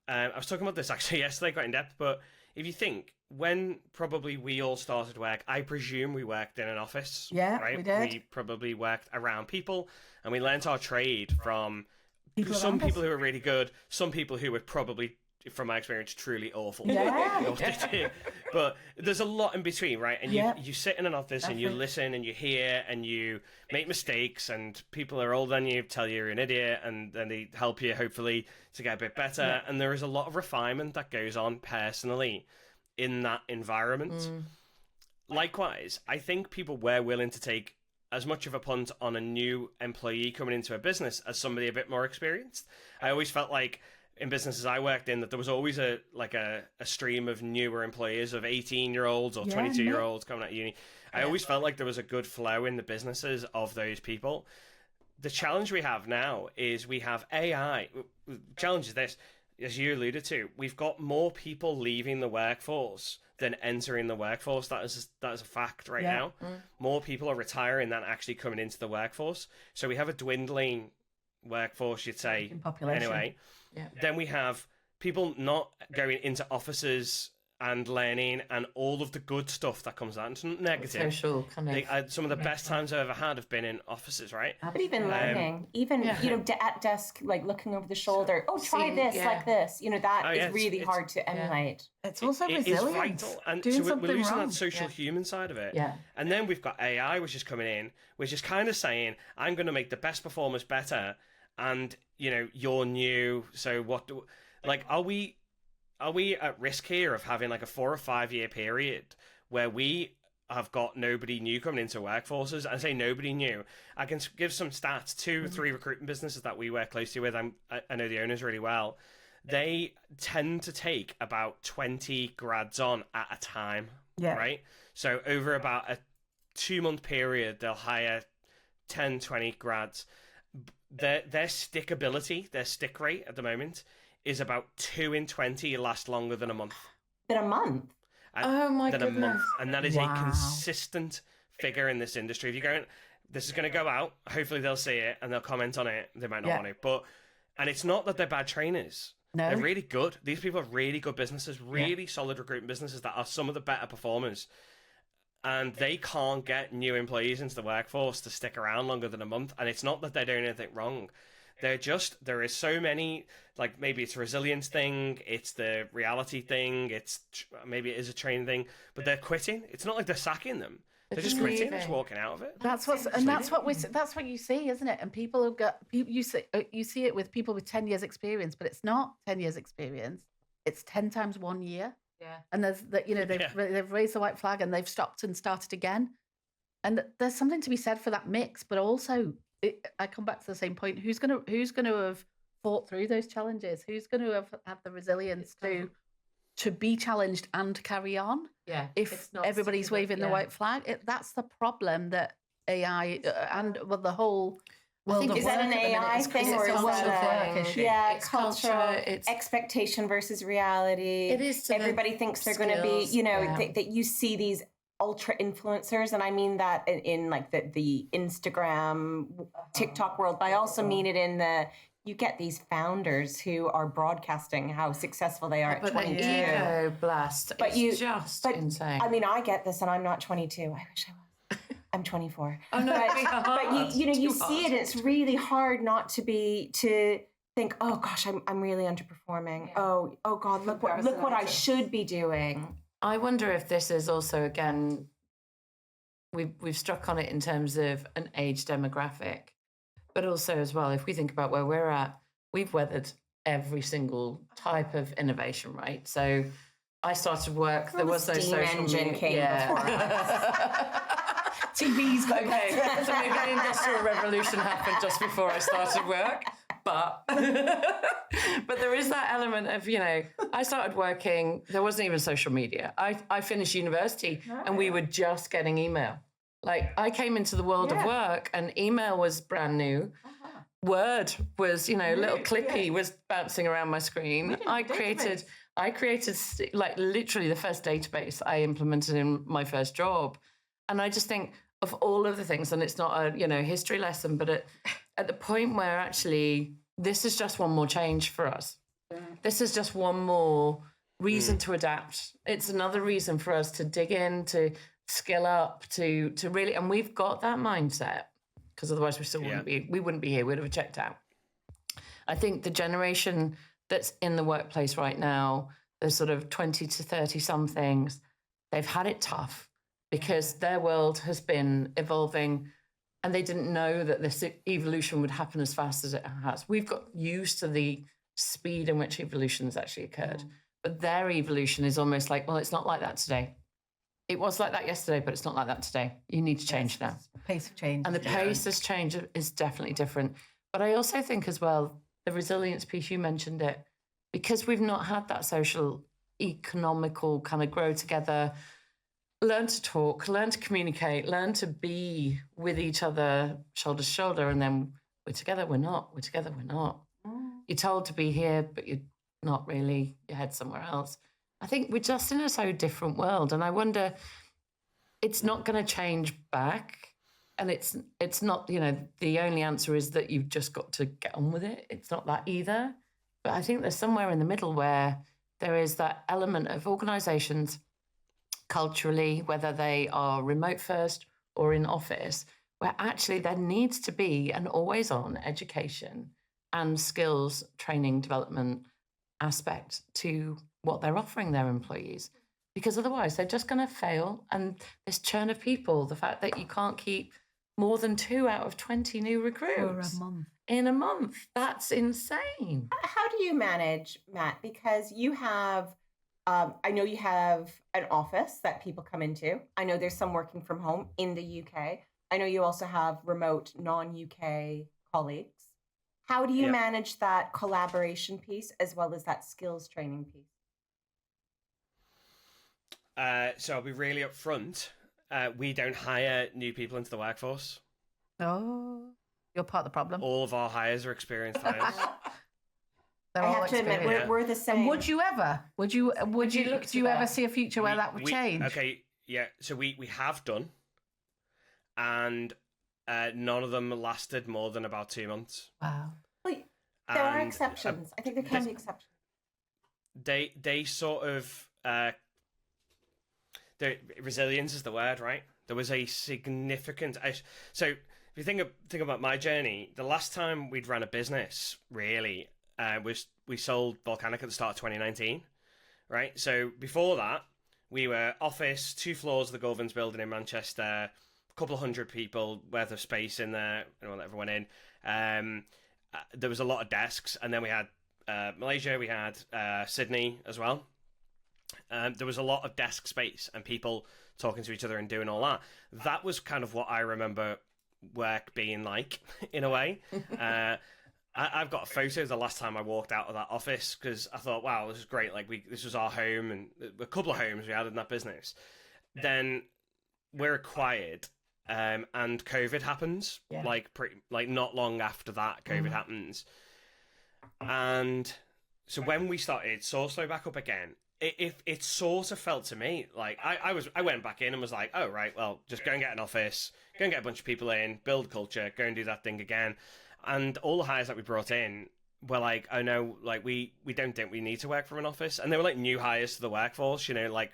I was talking about this actually yesterday, quite in depth, but if you think, when probably we all started work, I presume we worked in an office. Yeah, right? we did. We probably worked around people, and we learnt our trade from some People people who were really good, some people who were probably, from my experience, truly awful. Yeah. You know what they do. But there's a lot in between, right? And you sit in an office and you listen and you hear and you make mistakes, and people are older than you tell you you're an idiot, and then they help you hopefully to get a bit better. Yeah. And there is a lot of refinement that goes on personally in that environment. Likewise, I think people were willing to take as much of a punt on a new employee coming into a business as somebody a bit more experienced. I always felt like in businesses I worked in that there was always a stream of newer employees, of 18-year-olds or 22-year-olds coming out of uni. I always felt like there was a good flow in the businesses of those people. The challenge we have now is we have AI. The challenge is this, as you alluded to, we've got more people leaving the workforce than entering the workforce. That is a fact right now. More people are retiring than actually coming into the workforce. So we have a dwindling workforce, you'd say, population. Anyway. Yeah. Then we have people not going into offices and learning and all of the good stuff that comes out. It's not negative. Social kind of. Some of the best times I've ever had have been in offices, right? But even learning, you know, at desk, like looking over the shoulder. Oh, try this, like this. You know, that is really hard to emulate. It's also resilience. Vital. And doing so we're losing wrong. that social human side of it. Yeah. And then we've got AI, which is coming in, which is kind of saying, I'm going to make the best performers better, and you know, you're new. So are we at risk here of having like a 4 or 5 year period where we have got nobody new coming into workforces? And I say nobody new, I can give some stats. 2 or 3 recruitment businesses that we work closely with, I know the owners really well. They tend to take about 20 grads on at a time, right? So over about a 2-month period, they'll hire 10, 20 grads. Their stickability, their stick rate at the moment is about 2 in 20 last longer than a month. Than a month? Oh my goodness. A month. And that is a consistent figure in this industry. If you're going, this is going to go out, hopefully they'll see it and they'll comment on it. They might not want to, and it's not that they're bad trainers. No. They're really good. These people are really good businesses, really solid recruitment businesses that are some of the better performers. And they can't get new employees into the workforce to stick around longer than a month. And it's not that they're doing anything wrong. There is so many, like maybe it's a resilience thing, it's the reality thing, maybe it is a training thing, but they're quitting. It's not like they're sacking them. They're just quitting, just walking out of it. That's what you see, isn't it? And people have got, you see it with people with 10 years experience, but it's not 10 years experience. it's 10 times 1 year. Yeah. And there's that, they've raised the white flag and they've stopped and started again. And there's something to be said for that mix, but also I come back to the same point. Who's gonna have fought through those challenges? Who's going to have the resilience to be challenged and carry on? Yeah. If everybody's waving the white flag, that's the problem that AI and the whole world of is that an AI thing or is that a issue? Yeah, it's cultural it's expectation versus reality. It is. Everybody thinks they're going to be, that you see these ultra influencers, and I mean that in like the Instagram, TikTok world, but I also mean it in you get these founders who are broadcasting how successful they are at 22. Ego blast. But it's just insane. I mean, I get this, and I'm not 22. I wish I was. I'm 24. Oh no, but you see it. It's really hard not to think, oh gosh, I'm really underperforming. Yeah. Oh God, look what I should be doing. I wonder if this is also, again, we've struck on it in terms of an age demographic, but also as well, if we think about where we're at, we've weathered every single type of innovation, right? So I started work, there was no social engine media. Before TV's got okay, so maybe the Industrial Revolution happened just before I started work. But there is that element of, I started working, there wasn't even social media. I finished university and we were just getting email. Like I came into the world of work and email was brand new. Word was, little clicky was bouncing around my screen. I created like literally the first database I implemented in my first job. And I just think of all of the things, and it's not a, history lesson, but at the point where actually this is just one more change for us. Yeah. This is just one more reason to adapt. It's another reason for us to dig in, to skill up, to really, and we've got that mindset because otherwise we wouldn't be here. We'd have checked out. I think the generation that's in the workplace right now, the sort of 20 to 30 somethings, they've had it tough because their world has been evolving and they didn't know that this evolution would happen as fast as it has. We've got used to the speed in which evolution has actually occurred. But their evolution is almost like, well, it's not like that today. It was like that yesterday, but it's not like that today. You need to change now. The pace of change. And the pace of change is definitely different. But I also think as well, the resilience piece, you mentioned it, because we've not had that social, economical kind of grow together, learn to talk, learn to communicate, learn to be with each other shoulder to shoulder, and then we're together, we're not, we're together, we're not. You're told to be here, but you're not really, your head's somewhere else. I think we're just in a so different world, and I wonder, it's not going to change back, and it's not, the only answer is that you've just got to get on with it. It's not that either, but I think there's somewhere in the middle where there is that element of organisations culturally, whether they are remote first or in office, where actually there needs to be an always-on education and skills training development aspect to what they're offering their employees, because otherwise they're just going to fail. And this churn of people, the fact that you can't keep more than 2 out of 20 new recruits in a month, that's insane. How do you manage, Matt? Because you have, I know you have an office that people come into. I know there's some working from home in the UK. I know you also have remote non-UK colleagues. How do you manage that collaboration piece as well as that skills training piece? So I'll be really upfront. We don't hire new people into the workforce. Oh, you're part of the problem. All of our hires are experienced hires. I have to admit, we're the same. And would you ever see a future where that would change? Okay, yeah. So we have done, and none of them lasted more than about 2 months. Wow. Well, there are exceptions. I think there can be exceptions. They sort of the resilience is the word, right? There was a significant. So if you think about my journey, the last time we'd run a business really was we sold Volcanic at the start of 2019, right? So before that, we were office, 2 floors of the Governance building in Manchester, a couple of hundred people worth of space in there. I don't want everyone in. There was a lot of desks, and then we had Malaysia, we had Sydney as well. There was a lot of desk space and people talking to each other and doing all that. That was kind of what I remember work being like, in a way. I've got a photo of the last time I walked out of that office because I thought, wow, this is great. Like this was our home and a couple of homes we had in that business. Then we're acquired, and COVID happens. Like not long after that, COVID happens, and so when we started SourceFlow back up again, it sort of felt to me like I went back in and was like, oh right, well just go and get an office, go and get a bunch of people in, build culture, go and do that thing again. And all the hires that we brought in were like, oh no, like we don't think we need to work from an office. And they were like new hires to the workforce, like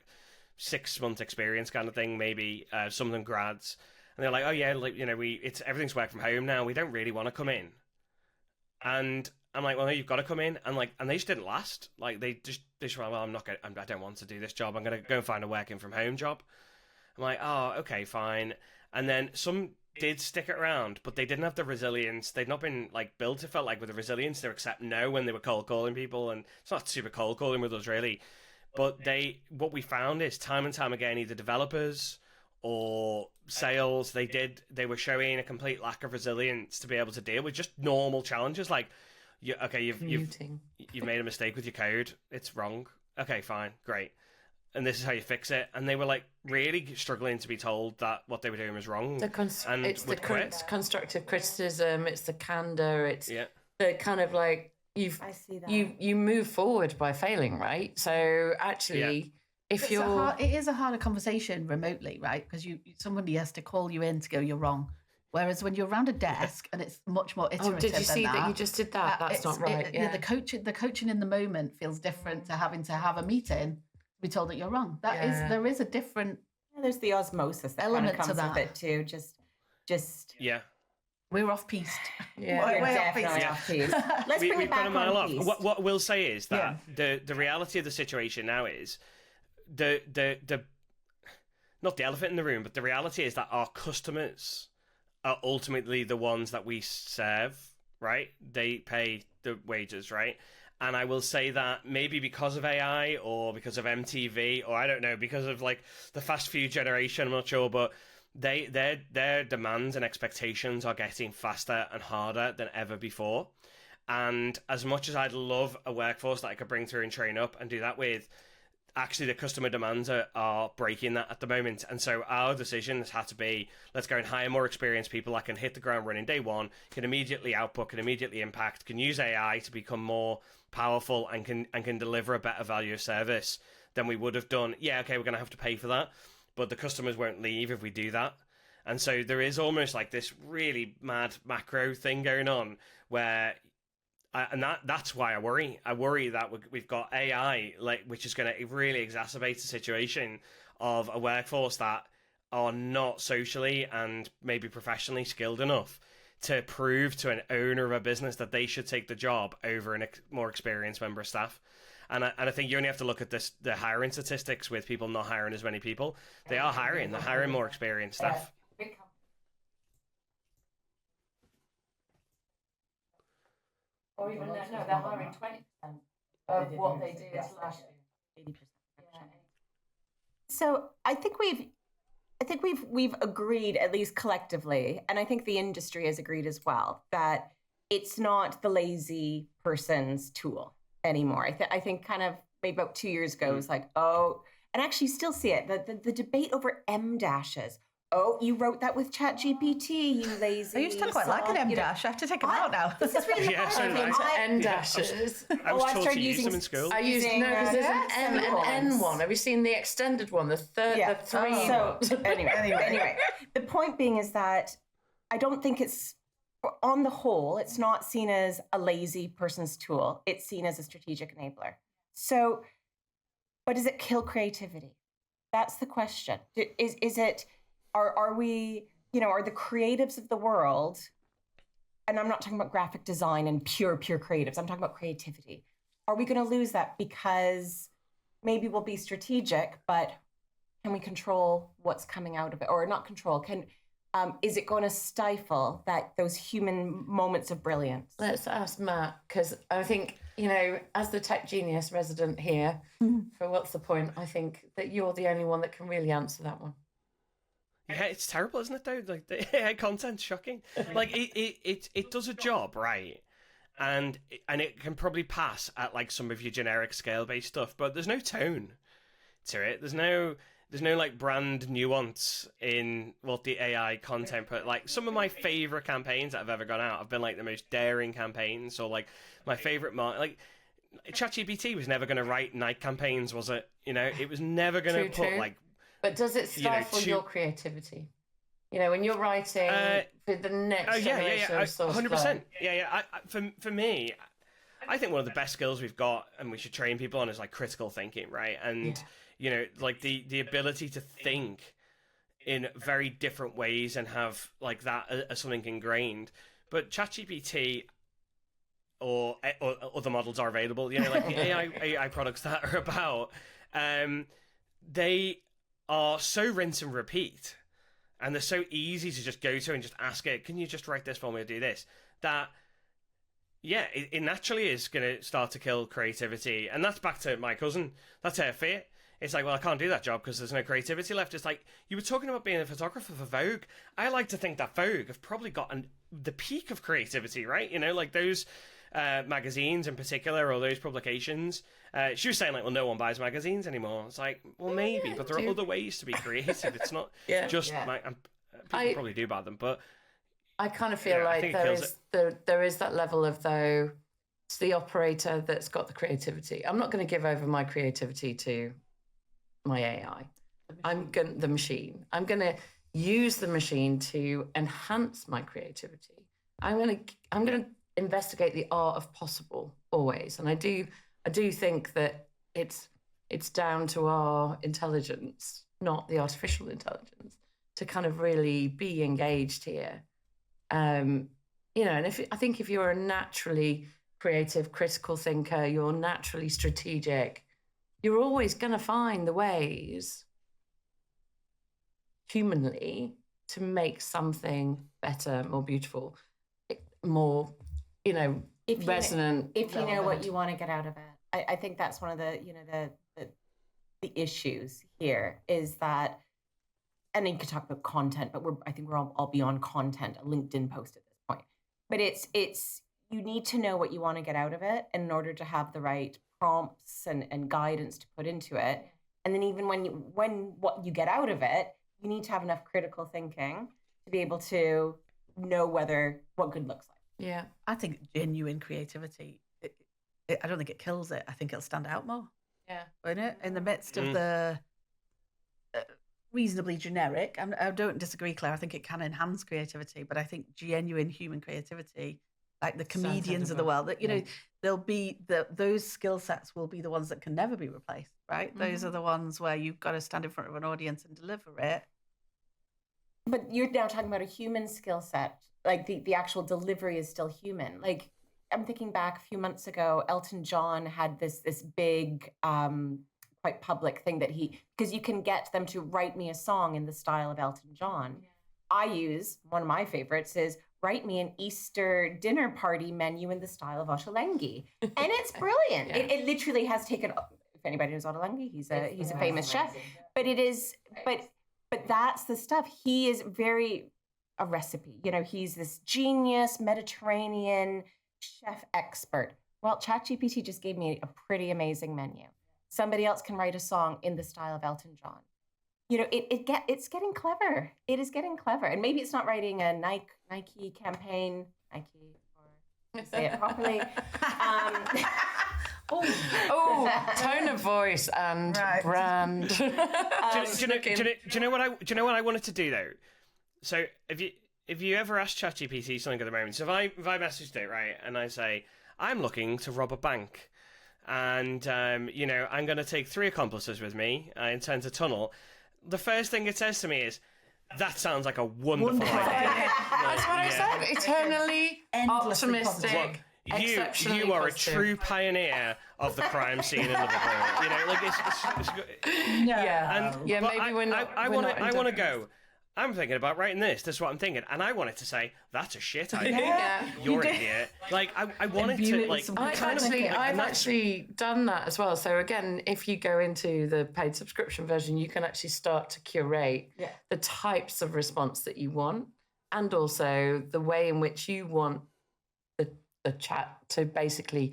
6-month experience kind of thing, maybe some of them grads. And they're like, oh yeah, like everything's work from home now. We don't really want to come in. And I'm like, well, no, you've got to come in. And they just didn't last. Like they just were like, well, I don't want to do this job. I'm going to go and find a working from home job. I'm like, oh, okay, fine. And then some did stick it around, but they didn't have the resilience. They'd not been like built, it felt like, with the resilience to accept no when they were cold calling people. And it's not super cold calling with us really, but what we found is time and time again, either developers or sales, they were showing a complete lack of resilience to be able to deal with just normal challenges. Like, you've made a mistake with your code. It's wrong. Okay, fine, great. And this is how you fix it. And they were like really struggling to be told that what they were doing was wrong. It's the constructive criticism. It's the candor. It's the kind of like I see that. You move forward by failing, right? So actually, if it is a harder conversation remotely, right? Because somebody has to call you in to go, you're wrong. Whereas when you're around a desk and it's much more iterative. Oh, did you see that you just did that? That's not right. The coaching in the moment feels different to having to have a meeting. Be told that you're wrong. There is a different. There's the osmosis element to that with it too. Just we're off piste. Yeah, we're definitely off piste. Let's bring it back on piste. What we'll say is that the reality of the situation now is the not the elephant in the room, but the reality is that our customers are ultimately the ones that we serve. Right? They pay the wages, right? And I will say that maybe because of AI or because of MTV or I don't know, because of like the fast food generation, I'm not sure, but their demands and expectations are getting faster and harder than ever before. And as much as I'd love a workforce that I could bring through and train up and do that with, actually the customer demands are breaking that at the moment. And so our decisions had to be, let's go and hire more experienced people that can hit the ground running day one, can immediately output, can immediately impact, can use AI to become more powerful and can deliver a better value of service than we would have done. Yeah, okay, we're going to have to pay for that, but the customers won't leave if we do that. And so there is almost like this really mad macro thing going on where that's why I worry. I worry that we've got AI, which is going to really exacerbate the situation of a workforce that are not socially and maybe professionally skilled enough to prove to an owner of a business that they should take the job over a more experienced member of staff. And I think you only have to look at the hiring statistics with people not hiring as many people. They are hiring. They're hiring more experienced staff. Or even they're hiring 20% of what they did last year. 80%. So I think we've agreed, at least collectively, and I think the industry has agreed as well, that it's not the lazy person's tool anymore. I think kind of maybe about 2 years ago, it was like, oh, and actually still see it, the debate over M dashes. Oh, you wrote that with ChatGPT, you lazy. I used to quite like an M dash. I have to take them out now. This is really N dashes. I was told to use them in school. I used because there's an M and N one. Have you seen the extended one? The three. So anyway, the point being is that I don't think it's, on the whole, it's not seen as a lazy person's tool. It's seen as a strategic enabler. So, but does it kill creativity? That's the question. Is it? Are we, are the creatives of the world, and I'm not talking about graphic design and pure creatives, I'm talking about creativity. Are we going to lose that because maybe we'll be strategic, but can we control what's coming out of it? Or not control, is it going to stifle those human moments of brilliance? Let's ask Matt, because I think you know, as the tech genius resident here, for What's the Point, I think that you're the only one that can really answer that one. Yeah, it's terrible, isn't it, though? Like, the AI content's shocking. Like, it does a job, right? And it can probably pass at, like, some of your generic scale-based stuff, but there's no tone to it. There's no like, brand nuance in what the AI content put. Like, some of my favorite campaigns that have ever gone out have been, like, the most daring campaigns, or, like, my favorite... like, ChatGPT was never going to write Nike campaigns, was it? You know, it was never going to put, like... But does it stifle your creativity? You know, when you're writing for the next generation of SourceFlow. 100%. Yeah. For me, I think one of the best skills we've got, and we should train people on, is like critical thinking, right? And you know, like the ability to think in very different ways and have like that as something ingrained. But ChatGPT or other models are available. You know, like the AI products that are about, they are so rinse and repeat, and they're so easy to just go to and just ask it, can you just write this for me or do this, that it naturally is going to start to kill creativity. And that's back to my cousin. That's her fear. It's like, well, I can't do that job because there's no creativity left. It's like, you were talking about being a photographer for Vogue. I like to think that Vogue have probably got the peak of creativity, right? You know, like those magazines in particular, or those publications. She was saying, like, well, no one buys magazines anymore. It's like, well, maybe, but there are other ways to be creative. It's not just people probably do buy them, but I kind of feel like there is that level of, though, it's the operator that's got the creativity. I'm not going to give over my creativity to my AI. The machine. I'm going to use the machine to enhance my creativity. I'm going to investigate the art of possible always, and I do think that it's down to our intelligence, not the artificial intelligence, to kind of really be engaged here. You know, and I think if you're a naturally creative, critical thinker, you're naturally strategic, you're always going to find the ways humanly to make something better, more beautiful, more, you know, resonant. If you know what you want to get out of it. I think that's one of the, you know, the issues here is that, and you could talk about content, but I think we're all beyond content, a LinkedIn post at this point. But it's you need to know what you want to get out of it in order to have the right prompts and guidance to put into it. And then even when what you get out of it, you need to have enough critical thinking to be able to know what good looks like. Yeah, I think genuine creativity, I don't think it kills it. I think it'll stand out more. Yeah. Won't it? In the midst of the reasonably generic, I don't disagree, Claire. I think it can enhance creativity, but I think genuine human creativity, like the comedians of the world, that, you know, there'll be those skill sets will be the ones that can never be replaced, right? Mm-hmm. Those are the ones where you've got to stand in front of an audience and deliver it. But you're now talking about a human skill set. Like the actual delivery is still human. Like, I'm thinking back a few months ago, Elton John had this big, quite public thing that because you can get them to write me a song in the style of Elton John. Yeah. I use, one of my favorites is, write me an Easter dinner party menu in the style of Ottolenghi. And it's brilliant. Yeah. It literally has taken, if anybody knows Ottolenghi, he's a famous chef. But it is, but that's the stuff. He is a recipe. You know, he's this genius Mediterranean chef expert. Well, ChatGPT just gave me a pretty amazing menu. Somebody else can write a song in the style of Elton John. You know, it's getting clever. It is getting clever. And maybe it's not writing a Nike campaign, or say it properly. Tone of voice and brand. Do you know what I wanted to do though? So if you ever ask ChatGPT something at the moment, so if I messaged it, right, and I say, I'm looking to rob a bank, and you know, I'm going to take 3 accomplices with me, I intend to tunnel, the first thing it says to me is, that sounds like a wonderful idea. That's what I said. Eternally optimistic. You are a true pioneer of the crime scene in Liverpool. You know, like it's maybe I want to go. I'm thinking about writing this. This is what I'm thinking. And I wanted to say, that's a shit idea. Yeah. You're an idiot. Like, I wanted to, like... I've actually done that as well. So again, if you go into the paid subscription version, you can actually start to curate the types of response that you want, and also the way in which you want the chat to basically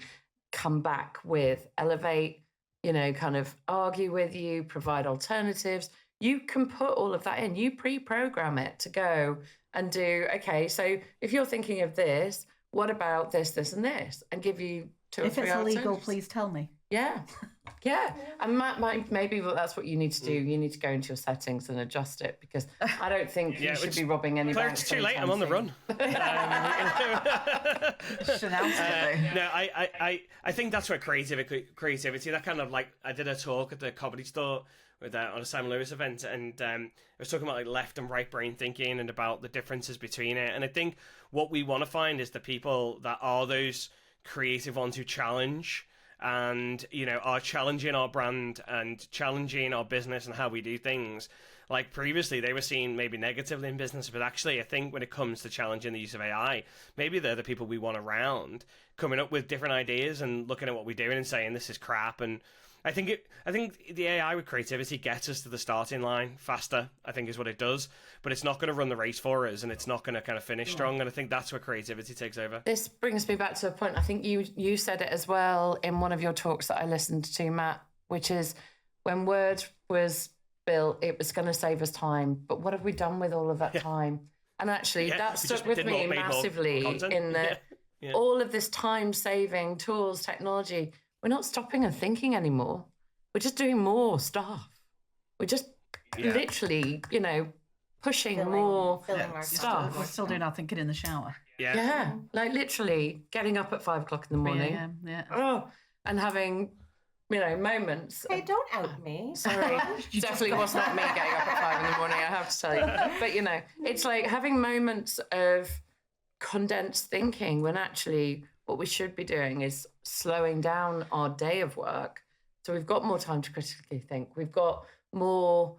come back with, elevate, kind of argue with you, provide alternatives. You can put all of that in. You pre-program it to go and do, okay, so if you're thinking of this, what about this, this, and this? And give you 2 or 3 If it's alternatives. illegal, please tell me. Yeah. Yeah. And maybe that's what you need to do. You need to go into your settings and adjust it, because I don't think you should be robbing any Claire, banks. it's too late. I'm on the run. No, I think that's where creativity, that kind of like, I did a talk at the Comedy Store with on a Sam Lewis event, and I was talking about like left and right brain thinking and about the differences between it. And I think what we want to find is the people that are those creative ones who challenge and are challenging our brand and challenging our business and how we do things. Like previously they were seen maybe negatively in business, but actually I think when it comes to challenging the use of AI, maybe they're the people we want around, coming up with different ideas and looking at what we're doing and saying this is crap. And I think the AI with creativity gets us to the starting line faster, I think is what it does, but it's not going to run the race for us, and it's not going to kind of finish strong. And I think that's where creativity takes over. This brings me back to a point, I think you said it as well in one of your talks that I listened to, Matt, which is when Word was built, it was going to save us time, but what have we done with all of that time? And actually that stuck with me massively in that all of this time-saving tools, technology, we're not stopping and thinking anymore. We're just doing more stuff. We're just literally, pushing more stuff. We're still doing our thinking in the shower. Yeah. Like literally getting up at 5 o'clock in the morning. And having, moments. Hey, don't out me. Sorry. Definitely was not me getting up at 5 in the morning, I have to tell you. But, it's like having moments of condensed thinking when actually what we should be doing is slowing down our day of work. So we've got more time to critically think. We've got more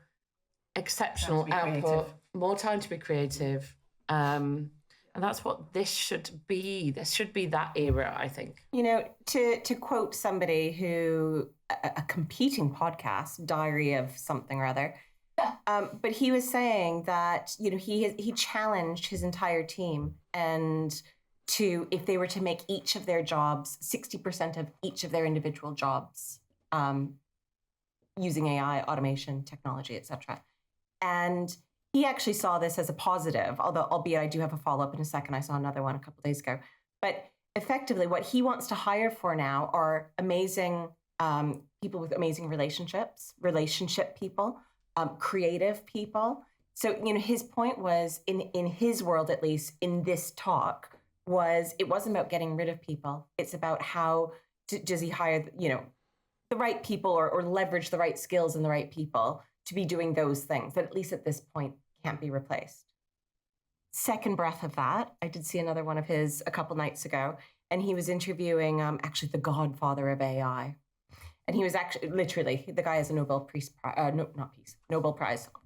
exceptional output, more time to be creative. And that's what this should be. This should be that era, I think. To quote somebody who, a competing podcast, Diary of something or other, but he was saying that, he challenged his entire team and if they were to make each of their jobs, 60% of each of their individual jobs, using AI, automation, technology, etc. And he actually saw this as a positive, albeit I do have a follow-up in a second. I saw another one a couple of days ago. But effectively, what he wants to hire for now are amazing people with amazing relationships, relationship people, creative people. So, his point was, in his world, at least, in this talk, it wasn't about getting rid of people. It's about how does he hire, the right people or leverage the right skills and the right people to be doing those things that at least at this point can't be replaced. Second breath of that, I did see another one of his a couple nights ago, and he was interviewing actually the godfather of AI. And he was actually, literally, the guy has a Nobel Prize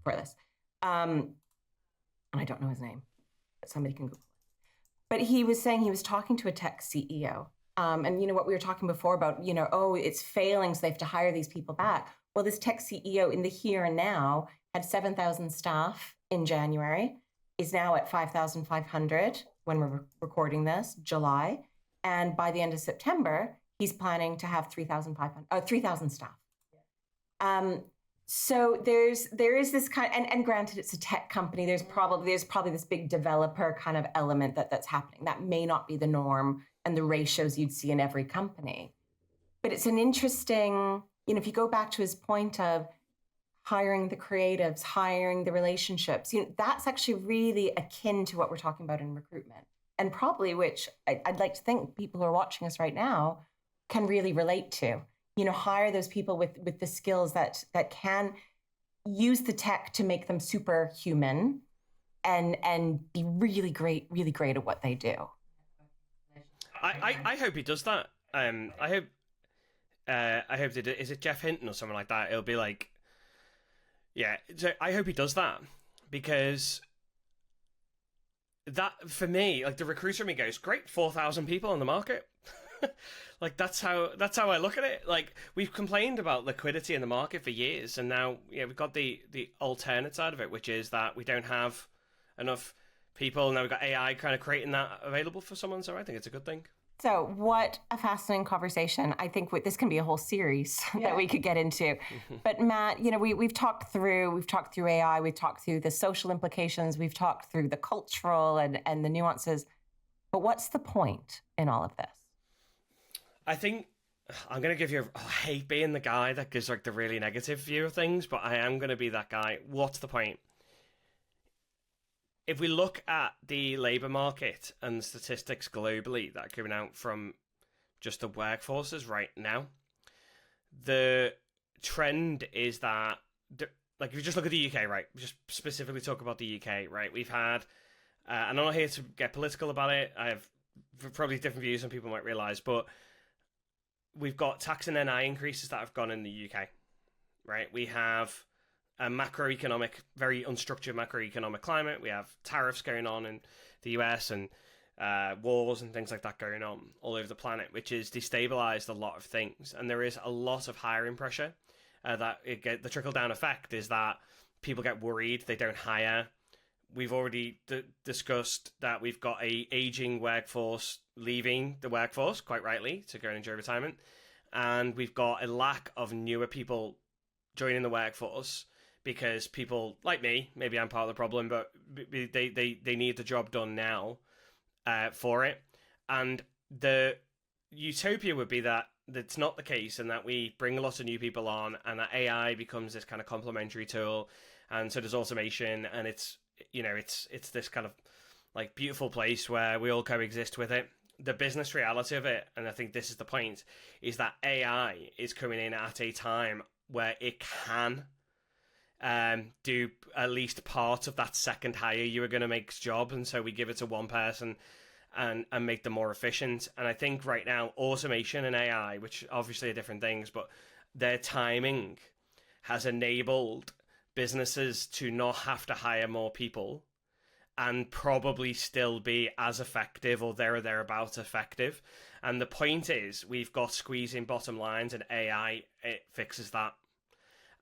for this. And I don't know his name, but somebody can Google it. But he was saying he was talking to a tech CEO. And what we were talking before about, it's failing, so they have to hire these people back. Well, this tech CEO in the here and now had 7,000 staff in January, is now at 5,500 when we're recording this, July. And by the end of September, he's planning to have 3,000 staff. So there is this kind of, and granted it's a tech company, there's probably this big developer kind of element that's happening. That may not be the norm and the ratios you'd see in every company. But it's an interesting, if you go back to his point of hiring the creatives, hiring the relationships, that's actually really akin to what we're talking about in recruitment. And probably, which I'd like to think people who are watching us right now can really relate to. Hire those people with the skills that can use the tech to make them superhuman and be really great at what they do. I hope he does that. I hope is it Jeff Hinton or something like that? It'll be like, so I hope he does that. because that, for me, like, the recruiter in me goes, great, 4,000 people on the market. Like, that's how I look at it. Like, we've complained about liquidity in the market for years, and now we've got the alternate side of it, which is that we don't have enough people. Now we've got AI kind of creating that available for someone, so I think it's a good thing. So what a fascinating conversation. I think this can be a whole series that we could get into. But Matt, we've talked through AI, we've talked through the social implications, we've talked through the cultural and the nuances. But what's the point in all of this? I think I'm going to give you I hate being the guy that gives like the really negative view of things, but I am going to be that guy. What's the point? If we look at the labour market and statistics globally that are coming out from just the workforces right now, the trend is that, like, if you just look at the UK, right, just specifically talk about the UK, right, we've had, and I'm not here to get political about it, I have probably different views than people might realise, but we've got tax and NI increases that have gone in the UK, right? We have a macroeconomic, very unstructured macroeconomic climate. We have tariffs going on in the US and wars and things like that going on all over the planet, which has destabilized a lot of things. And there is a lot of hiring pressure. The trickle-down effect is that people get worried, they don't hire. We've already discussed that we've got a aging workforce leaving the workforce, quite rightly, to go and enjoy retirement. And we've got a lack of newer people joining the workforce because people like me, maybe I'm part of the problem, but they need the job done now for it. And the utopia would be that that's not the case, and that we bring a lot of new people on, and that AI becomes this kind of complementary tool, and so does automation, and it's this kind of like beautiful place where we all coexist with it. The business reality of it, and I think this is the point, is that AI is coming in at a time where it can do at least part of that second hire you were going to make's job, and so we give it to one person and make them more efficient. And I think right now automation and AI, which obviously are different things, but their timing has enabled businesses to not have to hire more people and probably still be as effective or there or thereabouts effective. And the point is, we've got squeezing bottom lines, and AI, it fixes that.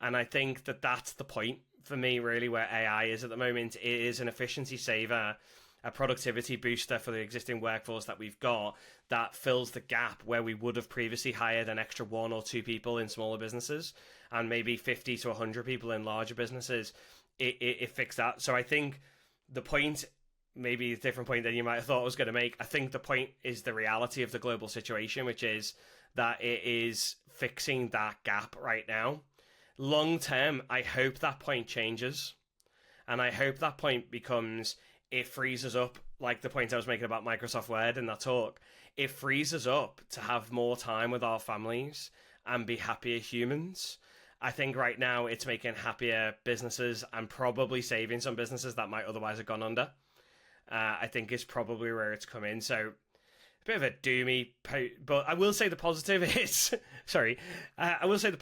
And I think that that's the point for me, really, where AI is at the moment. It is an efficiency saver, a productivity booster for the existing workforce that we've got, that fills the gap where we would have previously hired an extra 1 or 2 people in smaller businesses and maybe 50 to 100 people in larger businesses. It fixed that. So I think the point, maybe a different point than you might have thought I was going to make, I think the point is the reality of the global situation, which is that it is fixing that gap right now. Long term, I hope that point changes. And I hope that point becomes, it frees us up, like the point I was making about Microsoft Word in that talk. It frees us up to have more time with our families and be happier humans. I think right now it's making happier businesses and probably saving some businesses that might otherwise have gone under. I think is probably where it's come in. So a bit of a doomy, but I will say the positive is, I will say the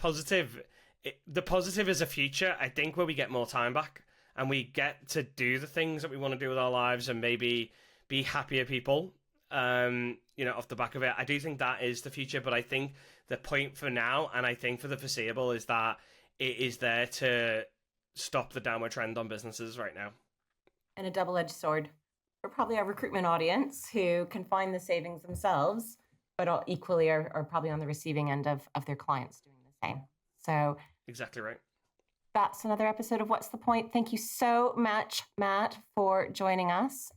positive is a future, I think, where we get more time back and we get to do the things that we want to do with our lives and maybe be happier people, off the back of it. I do think that is the future, but I think the point for now, and I think for the foreseeable, is that it is there to stop the downward trend on businesses right now. And a double-edged sword for probably our recruitment audience who can find the savings themselves, but equally are probably on the receiving end of their clients doing the same. So exactly right. That's another episode of What's the Point? Thank you so much, Matt, for joining us.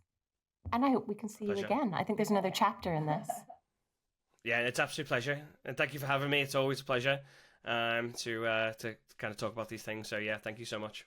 And I hope we can see you again. I think there's another chapter in this. Yeah, it's absolute pleasure. And thank you for having me. It's always a pleasure to kind of talk about these things. So yeah, thank you so much.